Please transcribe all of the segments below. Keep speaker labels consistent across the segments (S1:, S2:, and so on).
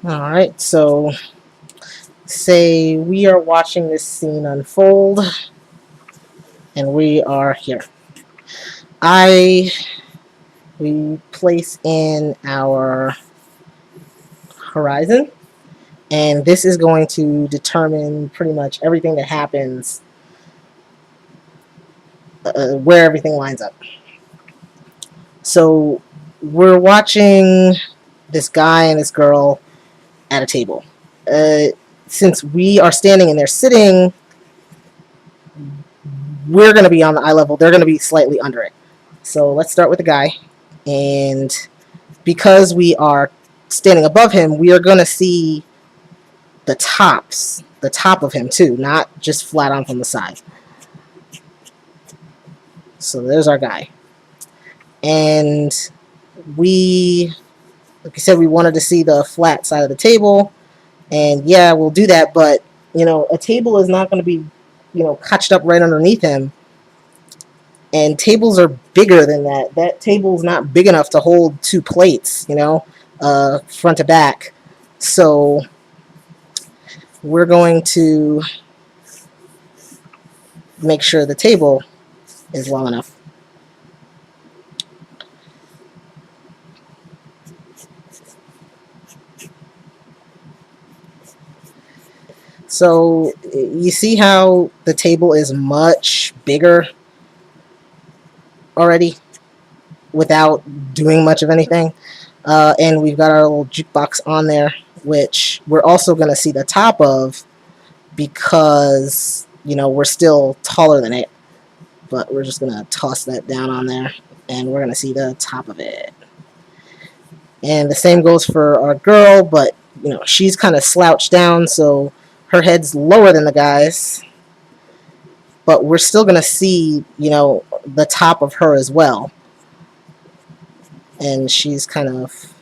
S1: Alright, so say we are watching this scene unfold and we are here. I we place in our horizon, and this is going to determine pretty much everything that happens, where everything lines up. So we're watching this guy and this girl at a table. Uh, since we are standing and they're sitting, we're going to be on the eye level. They're going to be slightly under it. So let's start with the guy. And because we are standing above him, we are going to see the top of him too, not just flat on from the side. So there's our guy. And we, like I said, we wanted to see the flat side of the table. And yeah, we'll do that. But, a table is not going to be, couched up right underneath him. And tables are bigger than that. That table's not big enough to hold two plates, front to back. So we're going to make sure the table is long enough. So you see how the table is much bigger already without doing much of anything. And we've got our little jukebox on there, which we're also going to see the top of because, we're still taller than it. But we're just going to toss that down on there, and we're going to see the top of it. And the same goes for our girl, but, she's kind of slouched down, so her head's lower than the guy's. But we're still going to see, the top of her as well. And she's kind of,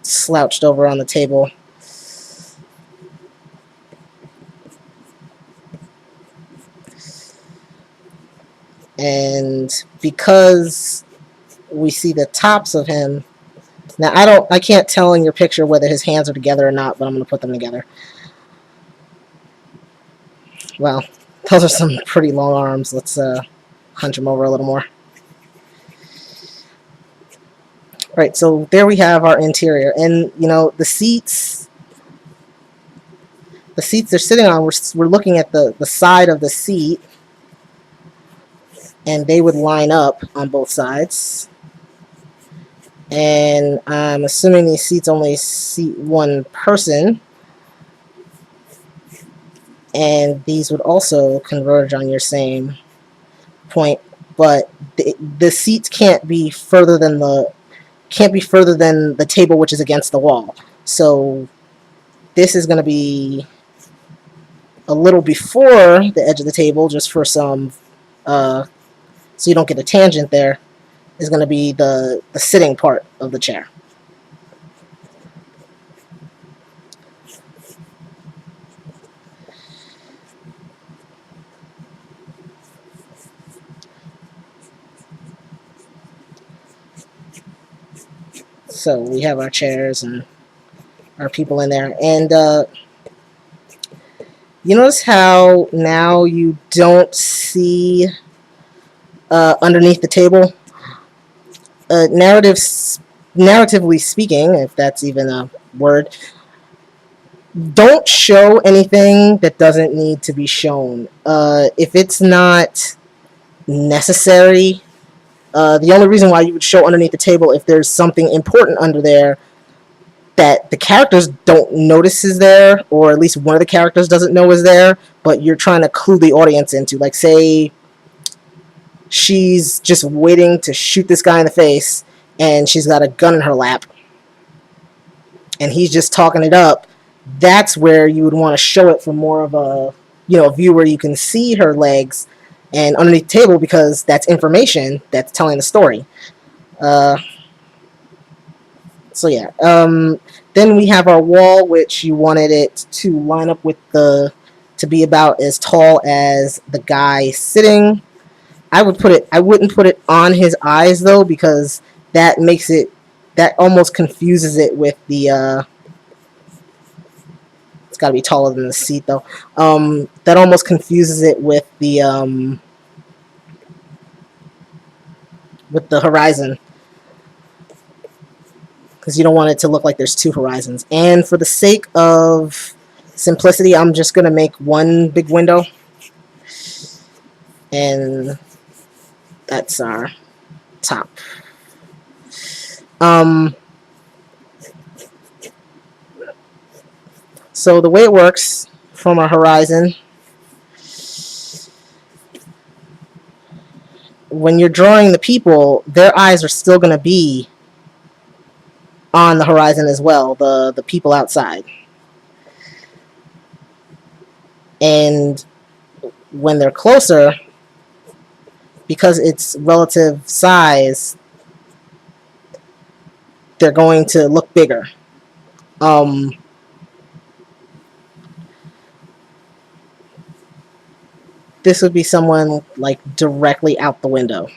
S1: slouched over on the table. And because we see the tops of him, now I can't tell in your picture whether his hands are together or not, but I'm going to put them together. Well, those are some pretty long arms. Let's hunch them over a little more. Right, so there we have our interior, and the seats they're sitting on, we're looking at the side of the seat, and they would line up on both sides. And I'm assuming these seats only seat one person, and these would also converge on your same point, but the seats can't be further than the table, which is against the wall. So this is going to be a little before the edge of the table, just for some, so you don't get a tangent there, is going to be the sitting part of the chair. So we have our chairs and our people in there. And you notice how now you don't see underneath the table? Narratively speaking, if that's even a word, don't show anything that doesn't need to be shown. If it's not necessary, the only reason why you would show underneath the table if there's something important under there that the characters don't notice is there, or at least one of the characters doesn't know is there, but you're trying to clue the audience into. Like, say she's just waiting to shoot this guy in the face, and she's got a gun in her lap, and he's just talking it up. That's where you would want to show it from more of a view where you can see her legs and underneath the table, because that's information that's telling the story. So yeah. Then we have our wall, which you wanted it to line up with to be about as tall as the guy sitting. I wouldn't put it on his eyes though, because that almost confuses it with the It's got to be taller than the seat, though. That almost confuses it with the horizon, because you don't want it to look like there's two horizons. And for the sake of simplicity, I'm just going to make one big window. And that's our top. So the way it works from our horizon, when you're drawing the people, their eyes are still going to be on the horizon as well, the people outside. And when they're closer, because it's relative size, they're going to look bigger. This would be someone like directly out the window,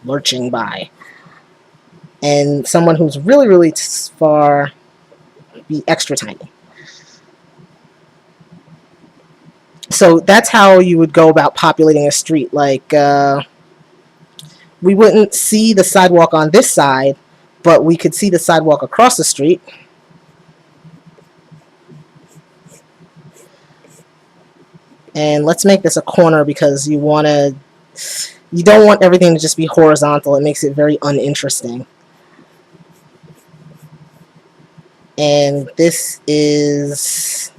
S1: lurching by. And someone who's really, really far, be extra tiny. So that's how you would go about populating a street. Like, we wouldn't see the sidewalk on this side, but we could see the sidewalk across the street. And let's make this a corner, because you don't want everything to just be horizontal. It makes it very uninteresting. And this is,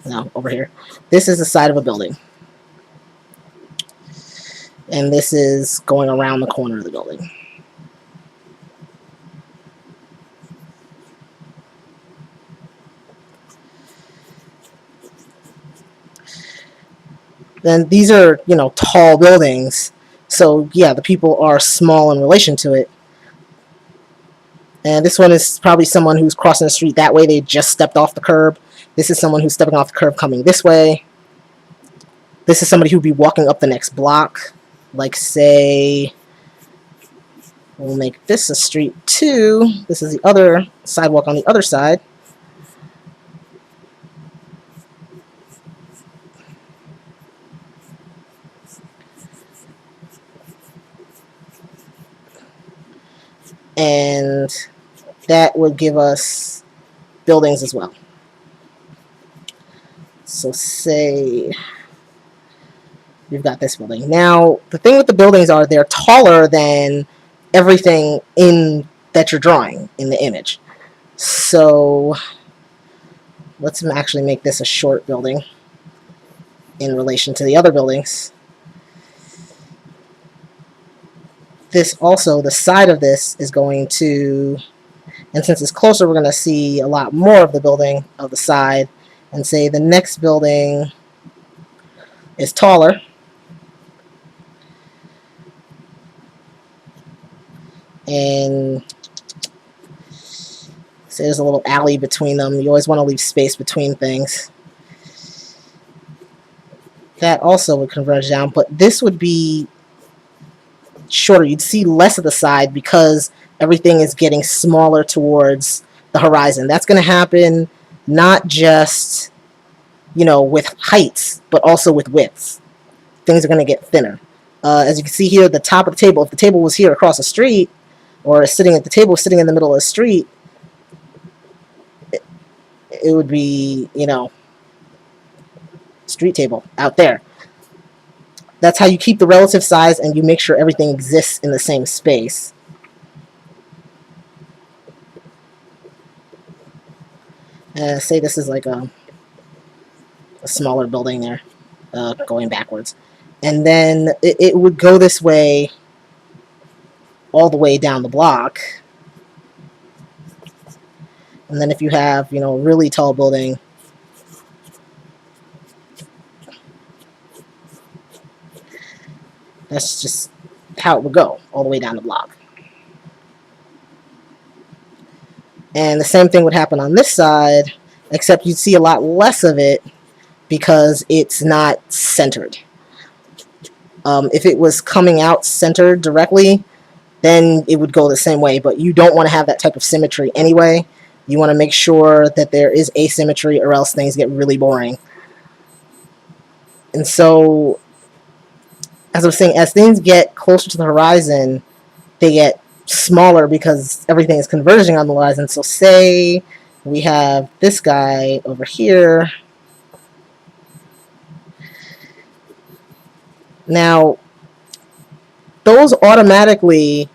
S1: no, over here. This is the side of a building. And this is going around the corner of the building. Then these are, tall buildings. So yeah, the people are small in relation to it. And this one is probably someone who's crossing the street that way. They just stepped off the curb. This is someone who's stepping off the curb coming this way. This is somebody who'd be walking up the next block. Like, say, we'll make this a street 2. This is the other sidewalk on the other side. And that would give us buildings as well. So say we've got this building. Now, the thing with the buildings are they're taller than everything that you're drawing in the image. So let's actually make this a short building in relation to the other buildings. This also, the side of this is going to, and since it's closer, we're going to see a lot more of the building of the side. And say the next building is taller. And say there's a little alley between them. You always want to leave space between things. That also would converge down, but this would be shorter. You'd see less of the side because everything is getting smaller towards the horizon. That's going to happen not just, with heights, but also with widths. Things are going to get thinner. As you can see here, the top of the table, if the table was here across the street, or sitting at the table sitting in the middle of the street, it would be, street table out there. That's how you keep the relative size and you make sure everything exists in the same space. Say this is like a smaller building there, going backwards. And then it would go this way all the way down the block. And then if you have, a really tall building, that's just how it would go all the way down the block. And the same thing would happen on this side, except you'd see a lot less of it because it's not centered. If it was coming out centered directly, then it would go the same way, but you don't want to have that type of symmetry anyway. You want to make sure that there is asymmetry, or else things get really boring. And so, as I was saying, as things get closer to the horizon, they get smaller because everything is converging on the horizon. So say we have this guy over here. Now, those automatically,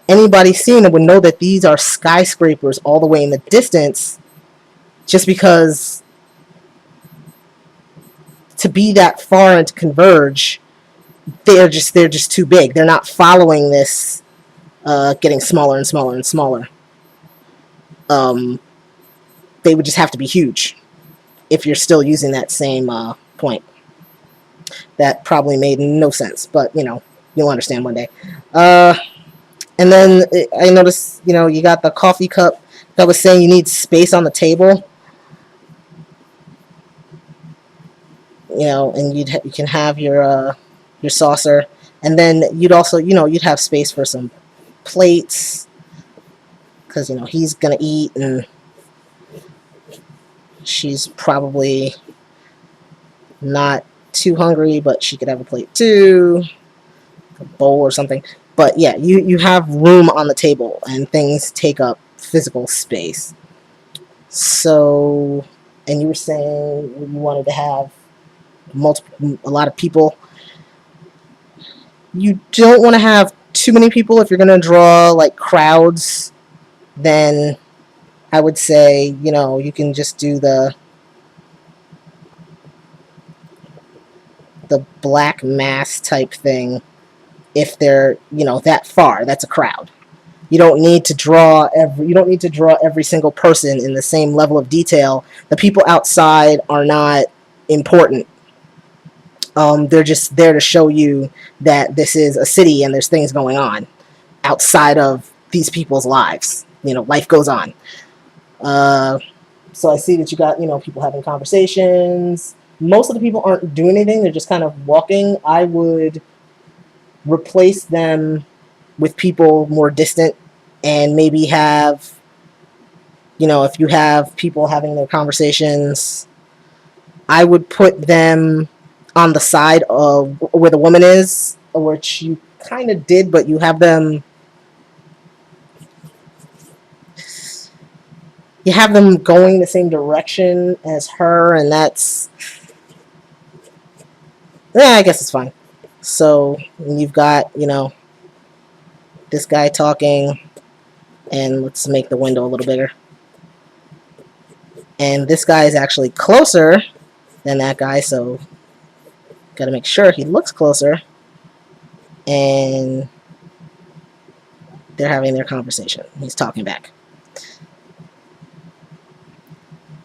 S1: anybody seeing it would know that these are skyscrapers all the way in the distance, just because to be that far and to converge, they're just too big. They're not following this getting smaller and smaller and smaller. They would just have to be huge if you're still using that same point. That probably made no sense, but you'll understand one day. And then I noticed, you got the coffee cup that was saying you need space on the table. And you can have your saucer, and then you'd also, you'd have space for some plates, because he's gonna eat, and she's probably not too hungry, but she could have a plate too, a bowl or something. But yeah, you have room on the table, and things take up physical space. So, and you were saying you wanted to have a lot of people. You don't want to have too many people. If you're going to draw like crowds, then I would say, you can just do the black mass type thing. If they're, that far, that's a crowd. You don't need to draw every single person in the same level of detail. The people outside are not important. They're just there to show you that this is a city and there's things going on outside of these people's lives. Life goes on. So I see that you got, people having conversations. Most of the people aren't doing anything. They're just kind of walking. I would replace them with people more distant, and maybe have, if you have people having their conversations, I would put them on the side of where the woman is, which you kind of did, but you have them going the same direction as her, and that's, I guess it's fine. So you've got, this guy talking, and let's make the window a little bigger. And this guy is actually closer than that guy, so got to make sure he looks closer. And they're having their conversation. He's talking back.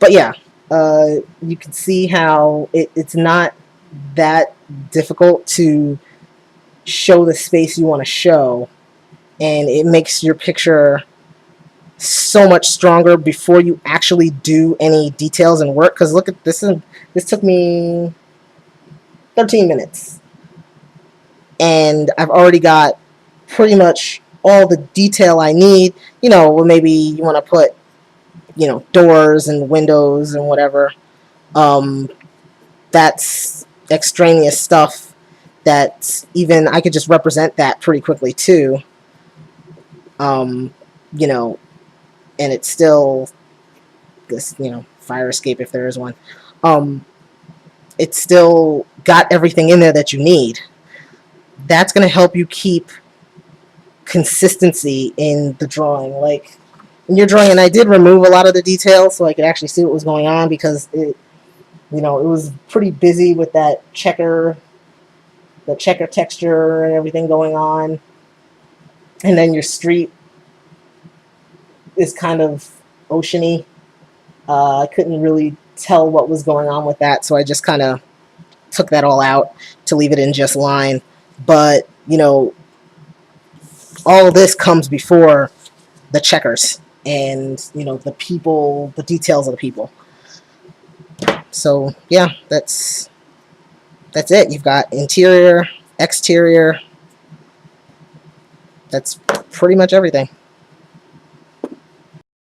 S1: But yeah, you can see how it's not that difficult to show the space you want to show, and it makes your picture so much stronger before you actually do any details and work. Because look at this, this took me 13 minutes, and I've already got pretty much all the detail I need. Well, maybe you want to put, doors and windows and whatever. That's extraneous stuff that even I could just represent that pretty quickly too. And it's still this, fire escape if there is one. It's still got everything in there that you need. That's going to help you keep consistency in the drawing. Like in your drawing, and I did remove a lot of the details so I could actually see what was going on, because it was pretty busy with the checker texture and everything going on. And then your street is kind of oceany. I couldn't really tell what was going on with that, so I just kind of took that all out to leave it in just line. But all of this comes before the checkers and the people, the details of the people. So yeah, that's it. You've got interior, exterior. That's pretty much everything.